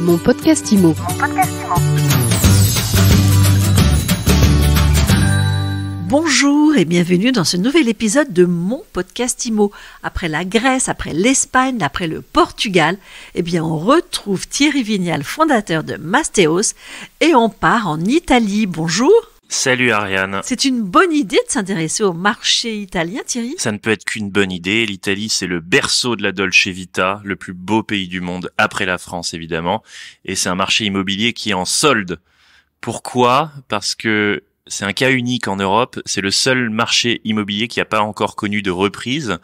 Mon podcast IMO. Bonjour et bienvenue dans ce nouvel épisode de mon podcast IMO. Après la Grèce, après l'Espagne, après le Portugal, on retrouve Thierry Vignal, fondateur de Mastéos, et on part en Italie. Bonjour. Salut Ariane. C'est une bonne idée de s'intéresser au marché italien, Thierry? Ça ne peut être qu'une bonne idée. L'Italie, c'est le berceau de la Dolce Vita, le plus beau pays du monde, après la France évidemment. Et c'est un marché immobilier qui est en solde. Pourquoi ? Parce que c'est un cas unique en Europe. C'est le seul marché immobilier qui n'a pas encore connu de reprise.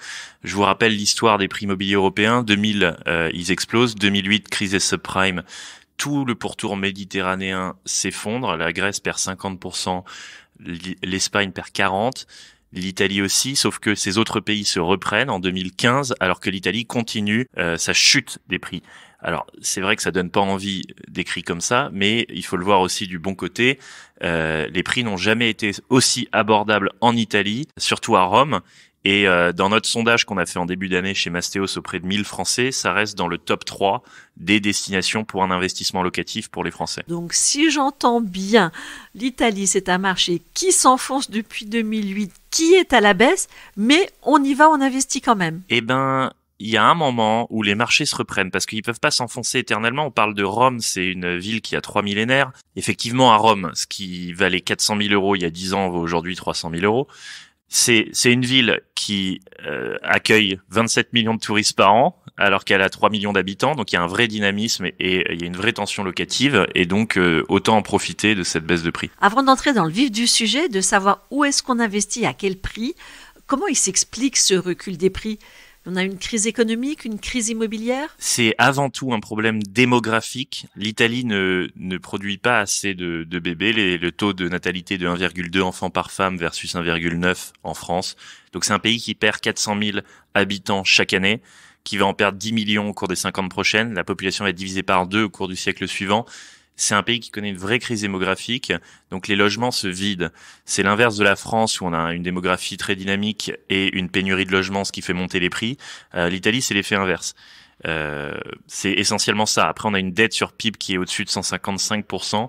Je vous rappelle l'histoire des prix immobiliers européens. 2000, ils explosent. 2008, crise des subprimes. Tout le pourtour méditerranéen s'effondre. La Grèce perd 50%, l'Espagne perd 40%, l'Italie aussi, sauf que ces autres pays se reprennent en 2015, alors que l'Italie continue sa chute des prix. Alors, c'est vrai que ça donne pas envie d'écrire comme ça, mais il faut le voir aussi du bon côté. Les prix n'ont jamais été aussi abordables en Italie, surtout à Rome. Et dans notre sondage qu'on a fait en début d'année chez Mastéos auprès de 1000 Français, ça reste dans le top 3 des destinations pour un investissement locatif pour les Français. Donc si j'entends bien, l'Italie c'est un marché qui s'enfonce depuis 2008, qui est à la baisse, mais on y va, on investit quand même. Il y a un moment où les marchés se reprennent parce qu'ils peuvent pas s'enfoncer éternellement. On parle de Rome, c'est une ville qui a 3 millénaires. Effectivement, à Rome, ce qui valait 400 000 euros il y a 10 ans vaut aujourd'hui 300 000 euros. C'est une ville qui accueille 27 millions de touristes par an, alors qu'elle a 3 millions d'habitants. Donc il y a un vrai dynamisme et il y a une vraie tension locative. Et donc autant en profiter de cette baisse de prix. Avant d'entrer dans le vif du sujet, de savoir où est-ce qu'on investit, à quel prix, comment il s'explique ce recul des prix ? On a une crise économique, une crise immobilière ? C'est avant tout un problème démographique. L'Italie ne produit pas assez de bébés. Le taux de natalité de 1,2 enfants par femme versus 1,9 en France. Donc c'est un pays qui perd 400 000 habitants chaque année, qui va en perdre 10 millions au cours des 50 prochaines. La population va être divisée par 2 au cours du siècle suivant. C'est un pays qui connaît une vraie crise démographique, donc les logements se vident. C'est l'inverse de la France où on a une démographie très dynamique et une pénurie de logements, ce qui fait monter les prix. L'Italie, c'est l'effet inverse. C'est essentiellement ça. Après, on a une dette sur PIB qui est au-dessus de 155%.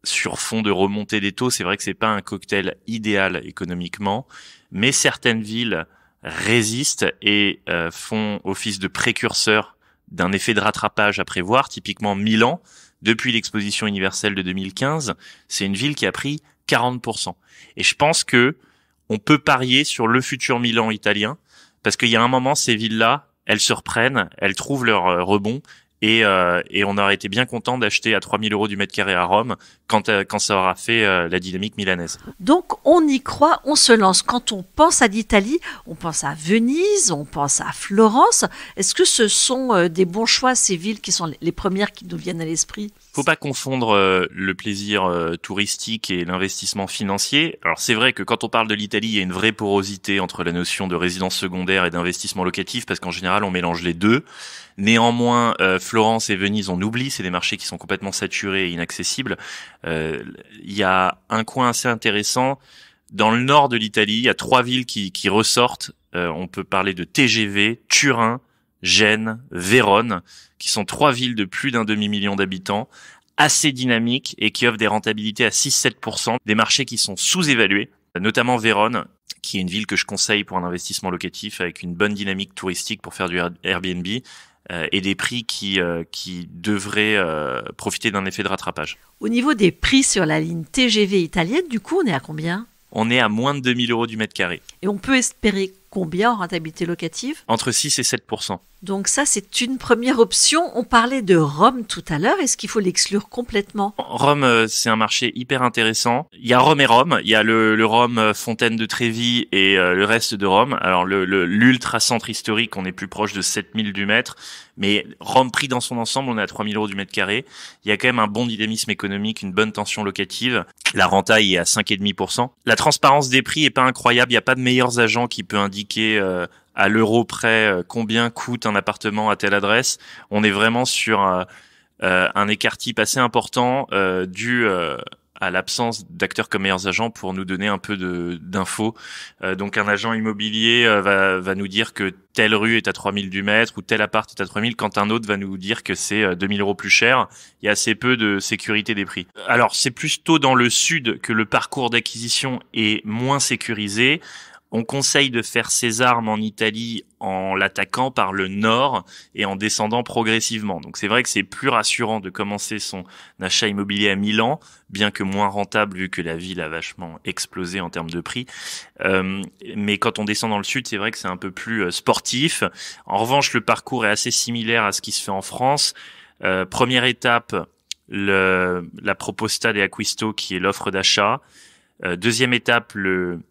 Sur fond de remontée des taux, c'est vrai que c'est pas un cocktail idéal économiquement, mais certaines villes résistent et font office de précurseurs d'un effet de rattrapage à prévoir, typiquement Milan. Depuis l'exposition universelle de 2015, c'est une ville qui a pris 40%. Et je pense que on peut parier sur le futur Milan italien, parce qu'il y a un moment, ces villes-là, elles se reprennent, elles trouvent leur rebond, et on aurait été bien content d'acheter à 3 000 euros du mètre carré à Rome quand ça aura fait la dynamique milanaise. Donc on y croit, on se lance. Quand on pense à l'Italie, on pense à Venise, on pense à Florence. Est-ce que ce sont des bons choix, ces villes qui sont les premières qui nous viennent à l'esprit ? Faut pas confondre le plaisir touristique et l'investissement financier. Alors c'est vrai que quand on parle de l'Italie, il y a une vraie porosité entre la notion de résidence secondaire et d'investissement locatif, parce qu'en général on mélange les deux. Néanmoins, Florence et Venise, on oublie, c'est des marchés qui sont complètement saturés et inaccessibles. Il y a un coin assez intéressant. Dans le nord de l'Italie, il y a 3 villes qui ressortent. On peut parler de TGV, Turin, Gênes, Vérone, qui sont 3 villes de plus d'un demi-million d'habitants, assez dynamiques et qui offrent des rentabilités à 6-7%, des marchés qui sont sous-évalués, notamment Vérone, qui est une ville que je conseille pour un investissement locatif avec une bonne dynamique touristique pour faire du Airbnb, et des prix qui devraient profiter d'un effet de rattrapage. Au niveau des prix sur la ligne TGV italienne, du coup, on est à combien ? On est à moins de 2 000 euros du mètre carré. Et on peut espérer combien en rentabilité locative ? Entre 6 et 7%. Donc ça, c'est une première option. On parlait de Rome tout à l'heure. Est-ce qu'il faut l'exclure complètement ? Rome, c'est un marché hyper intéressant. Il y a Rome et Rome. Il y a le Rome Fontaine de Trévi et le reste de Rome. Alors l'ultra-centre historique, on est plus proche de 7000 du mètre. Mais Rome pris dans son ensemble, on est à 3000 euros du mètre carré. Il y a quand même un bon dynamisme économique, une bonne tension locative. La renta est à 5,5%. La transparence des prix est pas incroyable. Il n'y a pas de meilleurs agents qui peut indiquer à l'euro près combien coûte un appartement à telle adresse. On est vraiment sur un écart type assez important dû à l'absence d'acteurs comme Meilleurs Agents pour nous donner un peu d'infos. Donc un agent immobilier va nous dire que telle rue est à 3000 du mètre ou tel appart est à 3000 quand un autre va nous dire que c'est 2000 € plus cher. Il y a assez peu de sécurité des prix. Alors c'est plutôt dans le sud que le parcours d'acquisition est moins sécurisé. On conseille de faire ses armes en Italie en l'attaquant par le nord et en descendant progressivement. Donc c'est vrai que c'est plus rassurant de commencer son achat immobilier à Milan, bien que moins rentable vu que la ville a vachement explosé en termes de prix. Mais quand on descend dans le sud, c'est vrai que c'est un peu plus sportif. En revanche, le parcours est assez similaire à ce qui se fait en France. Première étape, la Proposta de Acquisto qui est l'offre d'achat. Deuxième étape, le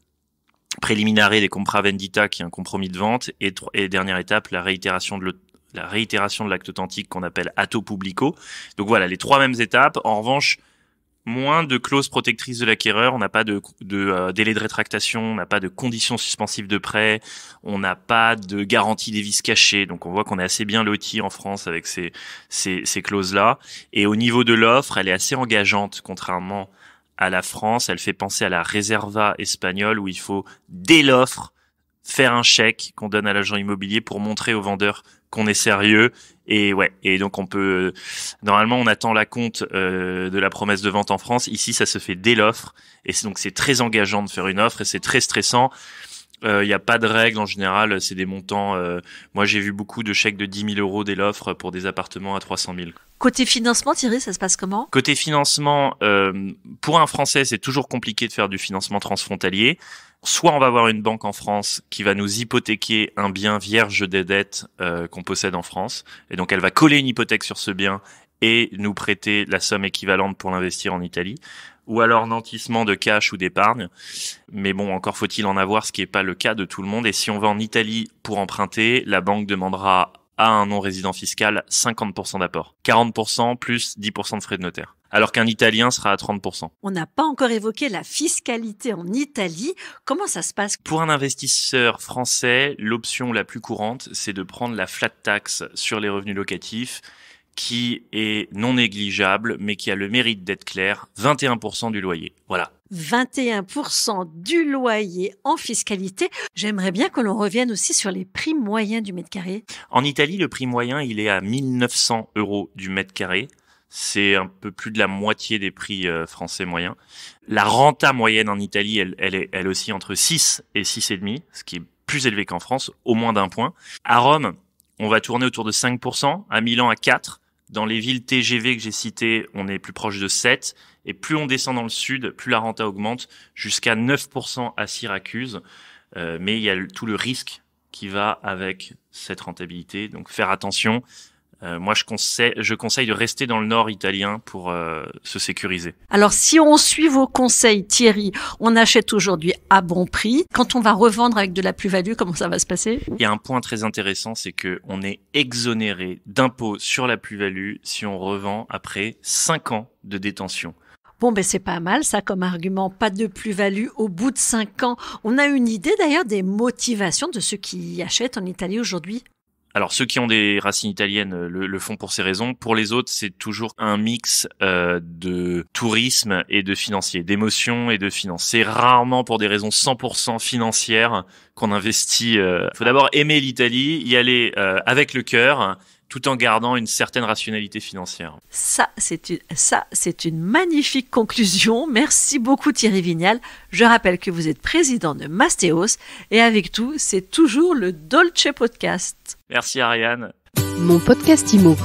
préliminaire des compra vendita qui est un compromis de vente et dernière étape la réitération de l'acte authentique qu'on appelle atto publico. Donc voilà les trois mêmes étapes. En revanche, moins de clauses protectrices de l'acquéreur, on n'a pas de délai de rétractation, on n'a pas de conditions suspensives de prêt, on n'a pas de garantie des vices cachés. Donc on voit qu'on est assez bien loti en France avec ces clauses-là. Et au niveau de l'offre, elle est assez engageante contrairement à la France, elle fait penser à la reserva espagnole où il faut, dès l'offre, faire un chèque qu'on donne à l'agent immobilier pour montrer au vendeur qu'on est sérieux. Et donc normalement on attend l'acompte de la promesse de vente en France. Ici, ça se fait dès l'offre. Et donc c'est très engageant de faire une offre et c'est très stressant. Il n'y a pas de règle en général, c'est des montants. Moi, j'ai vu beaucoup de chèques de 10 000 € dès l'offre pour des appartements à 300 000. Côté financement, Thierry, ça se passe comment ? Côté financement, pour un Français, c'est toujours compliqué de faire du financement transfrontalier. Soit on va avoir une banque en France qui va nous hypothéquer un bien vierge des dettes qu'on possède en France, et donc elle va coller une hypothèque sur ce bien et nous prêter la somme équivalente pour l'investir en Italie. Ou alors nantissement de cash ou d'épargne. Mais bon, encore faut-il en avoir, ce qui n'est pas le cas de tout le monde. Et si on va en Italie pour emprunter, la banque demandera à un non-résident fiscal 50% d'apport. 40% plus 10% de frais de notaire. Alors qu'un Italien sera à 30%. On n'a pas encore évoqué la fiscalité en Italie. Comment ça se passe ? Pour un investisseur français, l'option la plus courante, c'est de prendre la flat tax sur les revenus locatifs, qui est non négligeable, mais qui a le mérite d'être clair, 21% du loyer. Voilà. 21% du loyer en fiscalité. J'aimerais bien que l'on revienne aussi sur les prix moyens du mètre carré. En Italie, le prix moyen, il est à 1 900 € du mètre carré. C'est un peu plus de la moitié des prix français moyens. La renta moyenne en Italie, elle aussi entre 6 et 6,5, ce qui est plus élevé qu'en France, au moins d'un point. À Rome, on va tourner autour de 5%, à Milan à 4%. Dans les villes TGV que j'ai citées, on est plus proche de 7. Et plus on descend dans le sud, plus la renta augmente, jusqu'à 9% à Syracuse. Mais il y a tout le risque qui va avec cette rentabilité. Donc faire attention. Moi, je conseille de rester dans le nord italien pour se sécuriser. Alors, si on suit vos conseils, Thierry, on achète aujourd'hui à bon prix. Quand on va revendre avec de la plus-value, comment ça va se passer ? Il y a un point très intéressant, c'est que on est exonéré d'impôt sur la plus-value si on revend après 5 ans de détention. Bon, ben c'est pas mal ça comme argument, pas de plus-value au bout de 5 ans. On a une idée d'ailleurs des motivations de ceux qui achètent en Italie aujourd'hui ? Alors ceux qui ont des racines italiennes le font pour ces raisons. Pour les autres, c'est toujours un mix de tourisme et de financier, d'émotion et de finance. C'est rarement pour des raisons 100% financières qu'on investit. Faut d'abord aimer l'Italie, y aller avec le cœur, tout en gardant une certaine rationalité financière. Ça, c'est une magnifique conclusion. Merci beaucoup Thierry Vignal. Je rappelle que vous êtes président de Mastéos et avec tout, c'est toujours le Dolce Podcast. Merci Ariane. Mon podcast IMO.